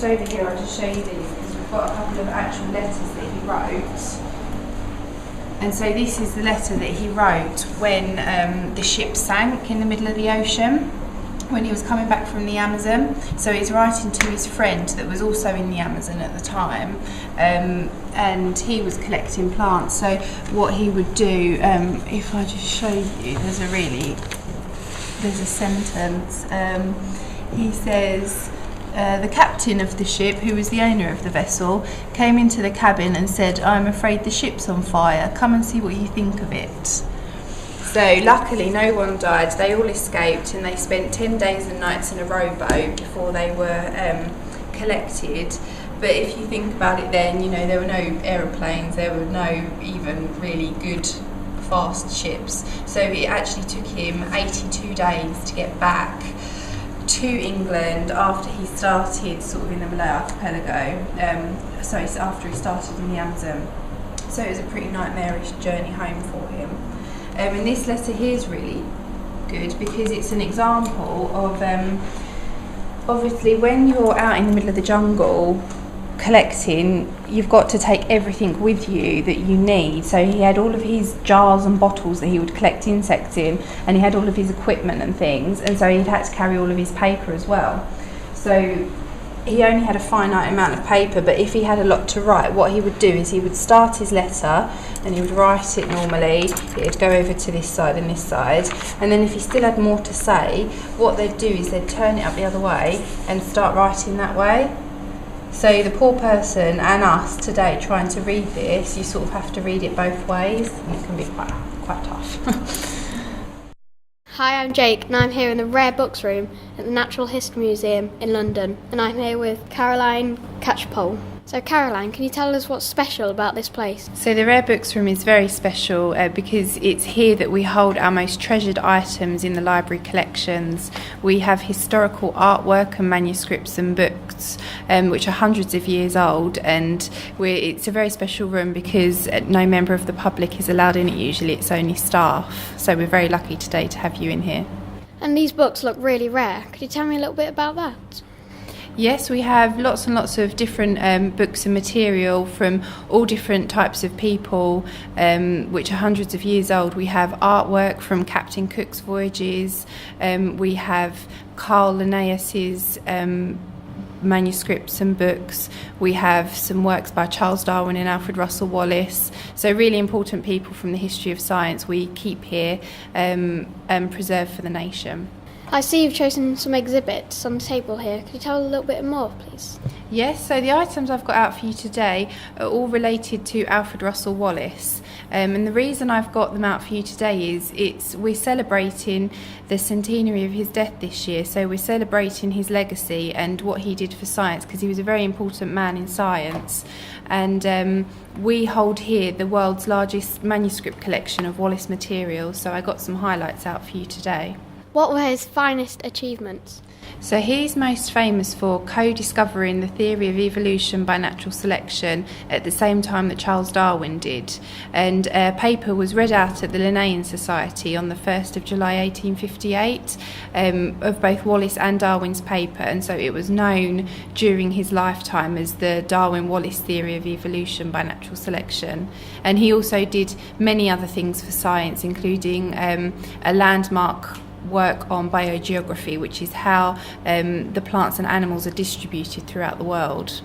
just over here, I'll just show you these because we've got a couple of actual letters that he wrote. And so this is the letter that he wrote when the ship sank in the middle of the ocean, when he was coming back from the Amazon. So he's writing to his friend that was also in the Amazon at the time, and he was collecting plants. So what he would do, if I just show you, there's a sentence. He says, the captain of the ship, who was the owner of the vessel, came into the cabin and said, "I'm afraid the ship's on fire. Come and see what you think of it." So luckily no one died. They all escaped, and they spent 10 days and nights in a rowboat before they were collected. But if you think about it then, you know, there were no aeroplanes, there were no even really good fast ships. So it actually took him 82 days to get back to England after he started sort of in the Malay Archipelago, after he started in the Amazon. So it was a pretty nightmarish journey home for him. And this letter here is really good because it's an example of, obviously when you're out in the middle of the jungle collecting, you've got to take everything with you that you need. So he had all of his jars and bottles that he would collect insects in, and he had all of his equipment and things, and so he'd had to carry all of his paper as well. So he only had a finite amount of paper, but if he had a lot to write, what he would do is he would start his letter and he would write it normally. It would go over to this side and this side, and then if he still had more to say, what they'd do is they'd turn it up the other way and start writing that way. So the poor person and us today trying to read this, you sort of have to read it both ways, and it can be quite tough. Hi, I'm Jake, and I'm here in the Rare Books room at the Natural History Museum in London, and I'm here with Caroline Catchpole. So Caroline, can you tell us what's special about this place? So the Rare Books room is very special because it's here that we hold our most treasured items in the library collections. We have historical artwork and manuscripts and books which are hundreds of years old, and it's a very special room because no member of the public is allowed in it usually, it's only staff. So we're very lucky today to have you in here. And these books look really rare. Could you tell me a little bit about that? Yes, we have lots and lots of different books and material from all different types of people, which are hundreds of years old. We have artwork from Captain Cook's voyages. We have Carl Linnaeus's manuscripts and books. We have some works by Charles Darwin and Alfred Russel Wallace. So really important people from the history of science we keep here and preserve for the nation. I see you've chosen some exhibits on the table here. Could you tell a little bit more, please? Yes, so the items I've got out for you today are all related to Alfred Russel Wallace. And the reason I've got them out for you today is we're celebrating the centenary of his death this year. So we're celebrating his legacy and what he did for science, because he was a very important man in science. And we hold here the world's largest manuscript collection of Wallace materials. So I got some highlights out for you today. What were his finest achievements? So he's most famous for co-discovering the theory of evolution by natural selection at the same time that Charles Darwin did. And a paper was read out at the Linnean Society on the 1st of July 1858 of both Wallace and Darwin's paper, and so it was known during his lifetime as the Darwin-Wallace theory of evolution by natural selection. And he also did many other things for science, including a landmark work on biogeography, which is how the plants and animals are distributed throughout the world.